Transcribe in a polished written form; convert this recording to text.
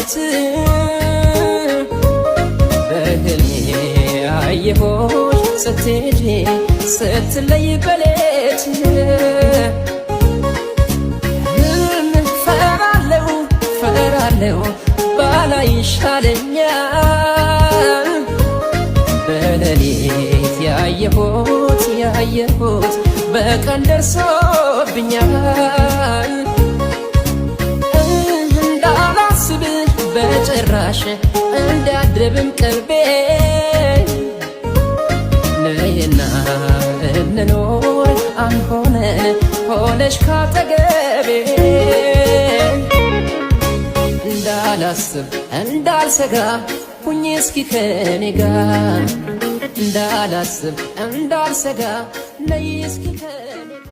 ሌሊት በህልሜ አየሁሽ ስትሄጂ ስትለይ በሌት ፈራለሁ ባላይሽ አለኛል በሌሊት ያየሁት በቀን ደርሶብኛል እንዳላስብ በጭራሽ እንዳድርብም ቅርቤ ነይና እንኖር አንሆነን ሆነሽ ካጠገቤ እንዳላስብ እንዳልሰጋ ሁኚ እስኪ ከኔ ጋር እንዳላስብ እንዳልሰጋ ነይ እስኪ